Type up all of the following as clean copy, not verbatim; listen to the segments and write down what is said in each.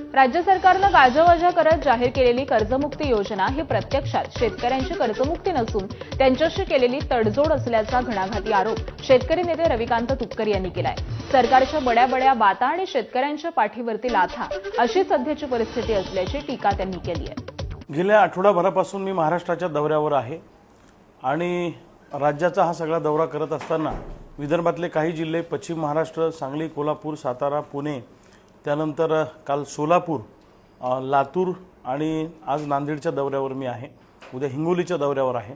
राज्य सरकारनं गाजवाजा करत जाहीर केलेली कर्जमुक्ती योजना ही प्रत्यक्षात शेतकऱ्यांची कर्जमुक्ती नसून त्यांच्याशी केलेली तडजोड असल्याचा घणाघाती आरोप शेतकरी नेते रविकांत तुपकर यांनी केलाय। सरकारच्या बड्या बाता आणि शेतकऱ्यांच्या पाठीवरती लाथा अशी सध्याची परिस्थिती असल्याची टीका त्यांनी केली आहे। गेल्या आठवडाभरापासून मी महाराष्ट्राच्या दौऱ्यावर आहे आणि राज्याचा हा सगळा दौरा करत असताना विदर्भातले काही जिल्हे, पश्चिम महाराष्ट्र, सांगली, कोल्हापूर, सातारा, पुणे, त्यानंतर काल सोलापूर, लातूर आणि आज नांदेडच्या दौऱ्यावर मी आहे। उद्या हिंगोलीच्या दौऱ्यावर आहे।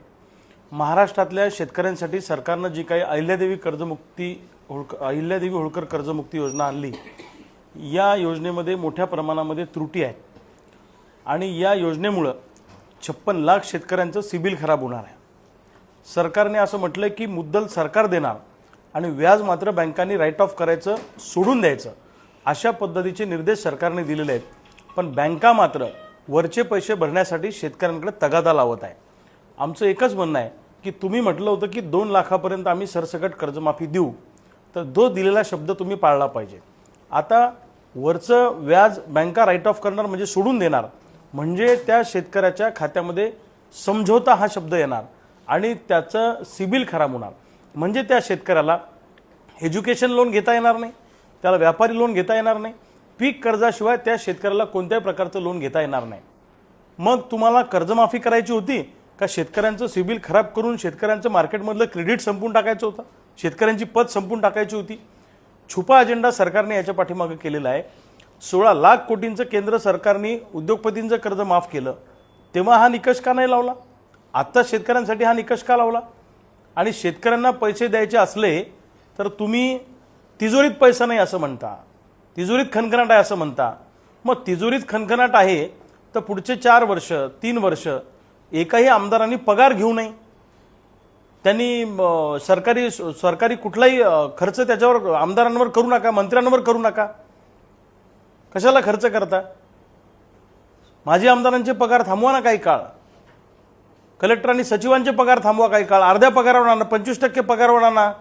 महाराष्ट्रातल्या शेतकऱ्यांसाठी सरकारनं जी काही अहिल्यादेवी होळकर कर्जमुक्ती योजना आणली, या योजनेमध्ये मोठ्या प्रमाणामध्ये त्रुटी आहेत आणि या योजनेमुळे 56 लाख शेतकऱ्यांचं सिबिल खराब होणार आहे। सरकारने असं म्हटलं की मुद्दल सरकार देणार आणि व्याज मात्र बँकांनी राईट ऑफ करायचं, सोडून द्यायचं, अशा पद्धतीचे निर्देश सरकारने दिलेले आहेत। पण बँका मात्र वरचे पैसे भरण्यासाठी शेतकऱ्यांकडे तगादा लावत आहे। आमचं एकच म्हणणं आहे की तुम्ही म्हटलं होतं की 2 लाखापर्यंत आम्ही सरसकट कर्जमाफी देऊ, तर जो दिलेला शब्द तुम्ही पाळला पाहिजे। आता वरचं व्याज बँका राईट ऑफ करणार म्हणजे सोडून देणार, म्हणजे त्या शेतकऱ्याच्या खात्यामध्ये समझोता हा शब्द येणार आणि त्याचं सिबिल खराब होणार, म्हणजे त्या शेतकऱ्याला एज्युकेशन लोन घेता येणार नाही, त्याला व्यापारी लोन घेता येणार नाही, पीक कर्जाशिवाय त्या शेतकऱ्याला कोणत्याही प्रकारचं लोन घेता येणार नाही। मग तुम्हाला कर्जमाफी करायची होती का शेतकऱ्यांचं सिबिल खराब करून शेतकऱ्यांचं मार्केटमधलं क्रेडिट संपून टाकायचं होतं, शेतकऱ्यांची पत संपून टाकायची होती? छुपा अजेंडा सरकारने याच्या पाठीमागे केलेला आहे। 16 लाख कोटींचं केंद्र सरकारने उद्योगपतींचं कर्ज माफ केलं, तेव्हा हा निकष का नाही लावला? आता शेतकऱ्यांसाठी हा निकष का लावला? आणि शेतकऱ्यांना पैसे द्यायचे असले तर तुम्ही तिजोरीत पैसा नाही असं म्हणता, तिजोरीत खणखणाट आहे असं म्हणता। मग तिजोरीत खणखणाट आहे तर पुढचे 4 वर्ष 3 वर्ष एकाही आमदारांनी पगार घेऊ नये, त्यांनी सरकारी कुठलाही खर्च त्याच्यावर आमदारांवर करू नका, मंत्र्यांवर करू नका। कशाला खर्च करता? माजी आमदारांचे पगार थांबवा ना काही काळ, कलेक्टरांनी सचिवांचे पगार थांबवा काही काळ, अर्ध्या पगारावर आणा, 25% पगारावर आणा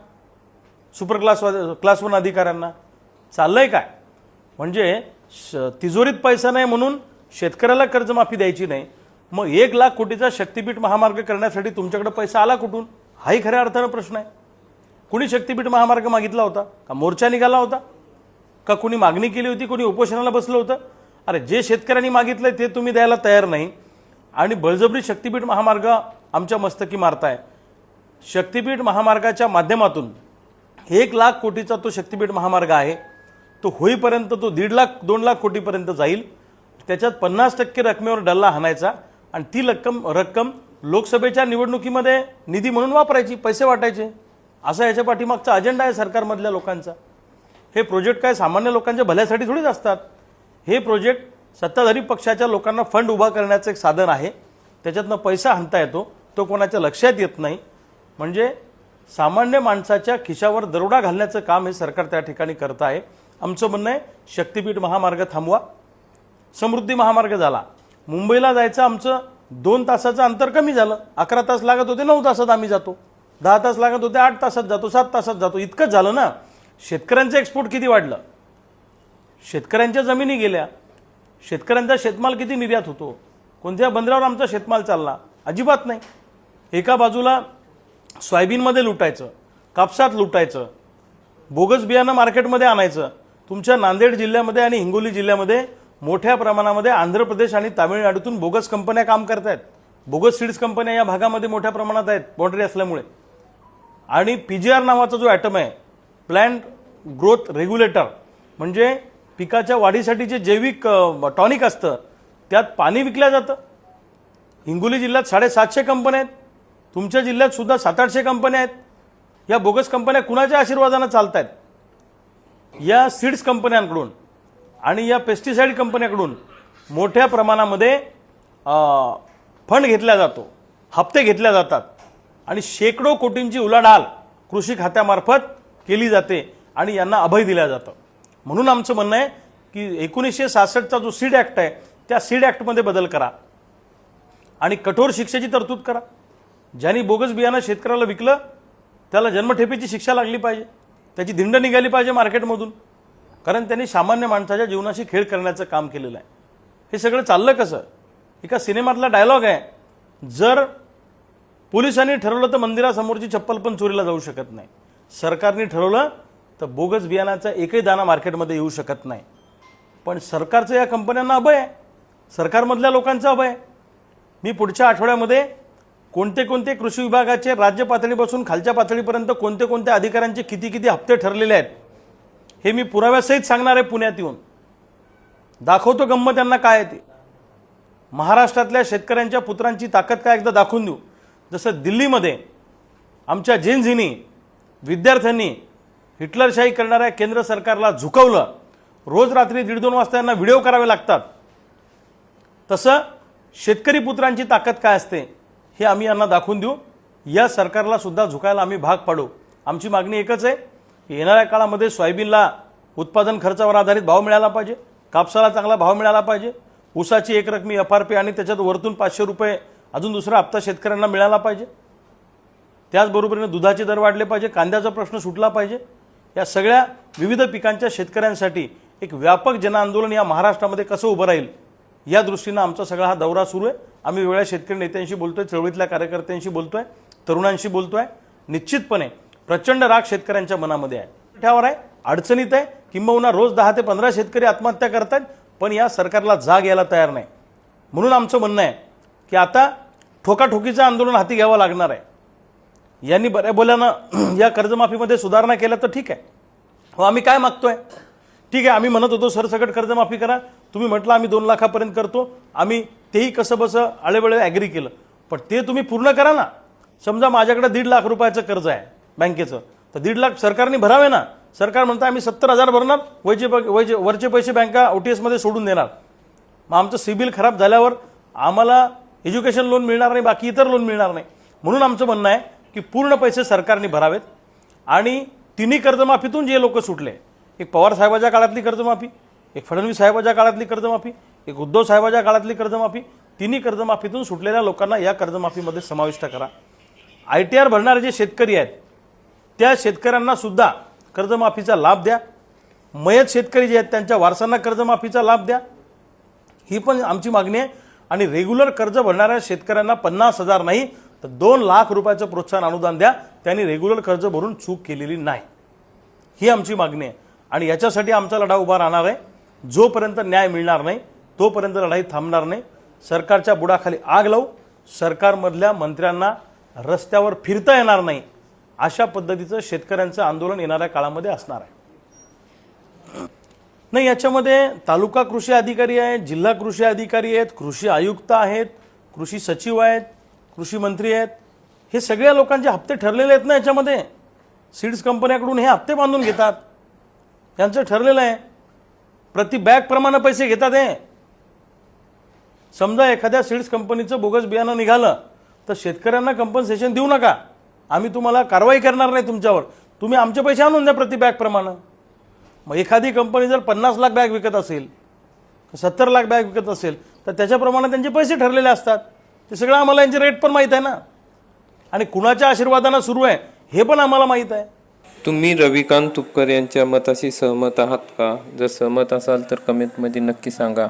सुपर क्लास 1 अधिकाऱ्यांना। चाललंय काय? म्हणजे तिजोरीत पैसा नाही म्हणून शेतकऱ्याला कर्जमाफी द्यायची नाही, मग 1 लाख कोटीचा शक्तीपीठ महामार्ग करण्यासाठी तुमच्याकडे पैसा आला कुठून? हाही खऱ्या अर्थानं प्रश्न आहे। कुणी शक्तीपीठ महामार्ग मागितला होता का? मोर्चा निघाला होता का? कुणी मागणी केली होती? कुणी उपोषणाला बसलं होतं? अरे जे शेतकऱ्यांनी मागितलंय ते तुम्ही द्यायला तयार नाही आणि बळजबरी शक्तीपीठ महामार्ग आमच्या मस्तकी मारताय। शक्तीपीठ महामार्गाच्या माध्यमातून 1 लाख कोटीचा तो शक्तीपीठ महामार्ग आहे, तो होईपर्यंत तो 1.5 लाख 2 लाख कोटीपर्यंत जाईल। त्याच्यात 50% रकमेवर डल्ला हाणायचा आणि ती रक्कम लोकसभेच्या निवडणुकीमध्ये निधी म्हणून वापरायची, पैसे वाटायचे, असा याच्या पाठीमागचा अजेंडा आहे सरकारमधल्या लोकांचा। हे प्रोजेक्ट काय सामान्य लोकांच्या भल्यासाठी थोडीच असतात। हे प्रोजेक्ट सत्ताधारी पक्षाच्या लोकांना फंड उभा करण्याचं एक साधन आहे, त्याच्यातनं पैसा हाणता येतो, तो कोणाच्या लक्षात येत नाही। म्हणजे सामान्य माणसाच्या खिशावर दरोडा घालण्याचं काम हे सरकार त्या ठिकाणी करत आहे। आमचं म्हणणं आहे शक्तीपीठ महामार्ग थांबवा। समृद्धी महामार्ग झाला, मुंबईला जायचं आमचं 2 तासाचं अंतर कमी झालं, 11 तास लागत होते 9 तासात आम्ही जातो, 10 तास लागत होते 8 तासात जातो, 7 तासात जातो, इतकंच झालं ना। शेतकऱ्यांचं एक्सपोर्ट किती वाढलं, शेतकऱ्यांच्या जमिनी गेल्या, शेतकऱ्यांचा शेतमाल किती निर्यात होतो, कोणत्या बंदरावर आमचा शेतमाल चालला? अजिबात नाही। एका बाजूला सोयाबीनमध्ये लुटायचं, कापसात लुटायचं, बोगस बियाणं मार्केटमध्ये आणायचं। तुमच्या नांदेड जिल्ह्यामध्ये आणि हिंगोली जिल्ह्यामध्ये मोठ्या प्रमाणामध्ये आंध्र प्रदेश आणि तामिळनाडूतून बोगस कंपन्या काम करत आहेत। बोगस सीड्स कंपन्या या भागामध्ये मोठ्या प्रमाणात आहेत बाउंड्री असल्यामुळे। आणि PGR नावाचा जो ॲटम आहे, प्लांट ग्रोथ रेग्युलेटर, म्हणजे पिकाच्या वाढीसाठी जे जैविक टॉनिक असतं त्यात पाणी विकलं जातं। हिंगोली जिल्ह्यात 750 कंपन्या आहेत, तुमच्या जिल्ह्यात सुद्धा 700-800 कंपन्या आहेत। या बोगस कंपन्या कुणाच्या आशीर्वादाने चालत आहेत? या सीड्स कंपन्यांकडून आणि या पेस्टिसाइड कंपन्यांकडून मोठ्या प्रमाणामध्ये फंड घेतला जातो, हप्ते घेतले जातात आणि शेकडो कोटींची उलाढाल कृषी खात्यामार्फत केली जाते आणि यांना अभय दिला जातं। म्हणून आमचं म्हणणं आहे की 1966चा जो सीड ॲक्ट आहे त्या सीड ॲक्टमध्ये बदल करा आणि कठोर शिक्षेची तरतूद करा। ज्यांनी बोगस बियाणं शेतकऱ्याला विकलं त्याला जन्मठेपेची शिक्षा लागली पाहिजे, त्याची धिंड निघाली पाहिजे मार्केटमधून। कारण त्यांनी सामान्य माणसाच्या जीवनाशी खेळ करण्याचं काम केलेलं आहे. हे सगळं चाललं कसं? एका सिनेमातला डायलॉग आहे, जर पोलिसांनी ठरवलं तर मंदिरासमोरची चप्पल पण चोरीला जाऊ शकत नाही, सरकारने ठरवलं तर बोगस बियाणाचा एकही दाणा मार्केटमध्ये येऊ शकत नाही. पण सरकारचं या कंपन्यांना अभय आहे, सरकारमधल्या लोकांचं अभय आहे. मी पुढच्या आठवड्यामध्ये कोणते कोणते कृषी विभागाचे राज्य पातळीपासून खालच्या पातळीपर्यंत कोणते कोणते अधिकाऱ्यांचे किती किती हप्ते ठरलेले आहेत हे मी पुराव्यासहित सांगणार आहे. पुण्यात येऊन दाखवतो गंमत त्यांना काय आहे ते. महाराष्ट्रातल्या शेतकऱ्यांच्या पुत्रांची ताकद काय एकदा दाखवून देऊ. जसं दिल्लीमध्ये आमच्या जेनझीनी विद्यार्थ्यांनी हिटलरशाही करणाऱ्या केंद्र सरकारला झुकवलं, रोज रात्री 1:30-2 वाजता यांना व्हिडिओ करावे लागतात, तसं शेतकरी पुत्रांची ताकद काय असते हे आम्ही यांना दाखवून देऊ. या सरकारला सुद्धा झुकायला आम्ही भाग पाडू. आमची मागणी एकच आहे, येणाऱ्या काळामध्ये सोयाबीनला उत्पादन खर्चावर आधारित भाव मिळाला पाहिजे, कापसाला चांगला भाव मिळाला पाहिजे, ऊसाची एक रकमी FRP आणि त्याच्यात वरतून 500 रुपये अजून दुसरा हप्ता शेतकऱ्यांना मिळाला पाहिजे. त्याचबरोबरीने दुधाचे दर वाढले पाहिजे, कांद्याचा प्रश्न सुटला पाहिजे. या सगळ्या विविध पिकांच्या शेतकऱ्यांसाठी एक व्यापक जनआंदोलन या महाराष्ट्रामध्ये कसं उभं राहील या दृष्टीनं आमचा सगळा हा दौरा सुरू आहे. आम्ही वेगळ्या शेतकरी नेत्यांशी बोलतोय, चळवळीतल्या कार्यकर्त्यांशी बोलतोय, तरुणांशी बोलतोय. निश्चितपणे प्रचंड राग शेतकऱ्यांच्या मनामध्ये आहे, त्यावर आहे, अडचणीत आहे. किंबहुना रोज 10 ते 15 शेतकरी आत्महत्या करतात, पण या सरकारला जाग यायला तयार नाही. म्हणून आमचं म्हणणं आहे की आता ठोकाठोकीचं आंदोलन हाती घ्यावं लागणार आहे. यांनी बऱ्या बोल्यानं या कर्जमाफीमध्ये सुधारणा केल्या तर ठीक आहे. हो, आम्ही काय मागतोय? ठीक आहे, आम्ही म्हणत होतो सरसकट कर्जमाफी करा, तुम्ही म्हटलं आम्ही 2 लाखापर्यंत करतो, आम्ही तेही कसं बसं आळेबळे ॲग्री केलं, पण ते तुम्ही पूर्ण करा ना. समजा माझ्याकडे 1.5 लाख रुपयाचं कर्ज आहे बँकेचं, तर 1.5 लाख सरकारने भरावे ना. सरकार म्हणतं आम्ही 70,000 भरणार, वरचे पैसे बँका OTS मध्ये सोडून देणार. मग आमचं सिबिल खराब झाल्यावर आम्हाला एज्युकेशन लोन मिळणार नाही, बाकी इतर लोन मिळणार नाही. म्हणून आमचं म्हणणं आहे की पूर्ण पैसे सरकारने भरावेत. आणि तिन्ही कर्जमाफीतून जे लोक सुटले, एक पवार साहेबाच्या काळातली कर्जमाफी, एक फडणवीस साहेबाच्या काळातली कर्जमाफी, एक उद्धव साहेबाच्या काळातली कर्जमाफी, तिन्ही कर्जमाफीतून सुटलेल्या लोकांना या कर्जमाफीमध्ये समाविष्ट करा. ITR भरणारे जे शेतकरी आहेत त्या शेतकऱ्यांना सुद्धा कर्जमाफीचा लाभ द्या. मयत शेतकरी जे आहेत त्यांच्या वारसांना कर्जमाफीचा लाभ द्या, ही पण आमची मागणी आहे. आणि रेग्युलर कर्ज भरणाऱ्या शेतकऱ्यांना 50,000 नाही तर 2 लाख रुपयाचं प्रोत्साहन अनुदान द्या. त्यांनी रेग्युलर कर्ज भरून चूक केलेली नाही, ही आमची मागणी आहे. आणि याच्यासाठी आमचा लढा उभा राहणार आहे. जोपर्यंत न्याय मिळणार नाही तोपर्यंत लढाई थांबणार नाही. सरकारच्या बुडाखाली आग लावू, सरकारमधल्या मंत्र्यांना रस्त्यावर फिरता येणार नाही, अशा पद्धतीचं शेतकऱ्यांचं आंदोलन येणाऱ्या काळामध्ये असणार आहे. नाही, याच्यामध्ये तालुका कृषी अधिकारी आहेत, जिल्हा कृषी अधिकारी आहेत, कृषी आयुक्त आहेत, कृषी सचिव आहेत, कृषी मंत्री आहेत. हे सगळ्या लोकांचे हप्ते ठरलेले आहेत ना. याच्यामध्ये सीड्स कंपन्याकडून हे हप्ते बांधून घेतात, त्यांचं ठरलेलं आहे. प्रति बॅग प्रमाणे पैसे घेतात हे. समजा एखाद्या सीड्स कंपनीचं बोगस बियाणं निघालं तर शेतकऱ्यांना कंपन्सेशन देऊ नका, आम्ही तुम्हाला कारवाई करणार नाही तुमच्यावर, तुम्ही आमचे पैसे आणून द्या प्रति बॅग प्रमाणे. मग एखादी कंपनी जर 50 लाख बॅग विकत असेल, 70 लाख बॅग विकत असेल तर त्याच्याप्रमाणे त्यांचे पैसे ठरलेले असतात. ते सगळं आम्हाला यांचे रेट पण माहीत आहे ना, आणि कुणाच्या आशीर्वादानं सुरू आहे हे पण आम्हाला माहीत आहे. तुम्ही रविकांत तुपकर यांच्या मताशी सहमत आहात का? जर सहमत असाल तर कमेंटमध्ये नक्की सांगा.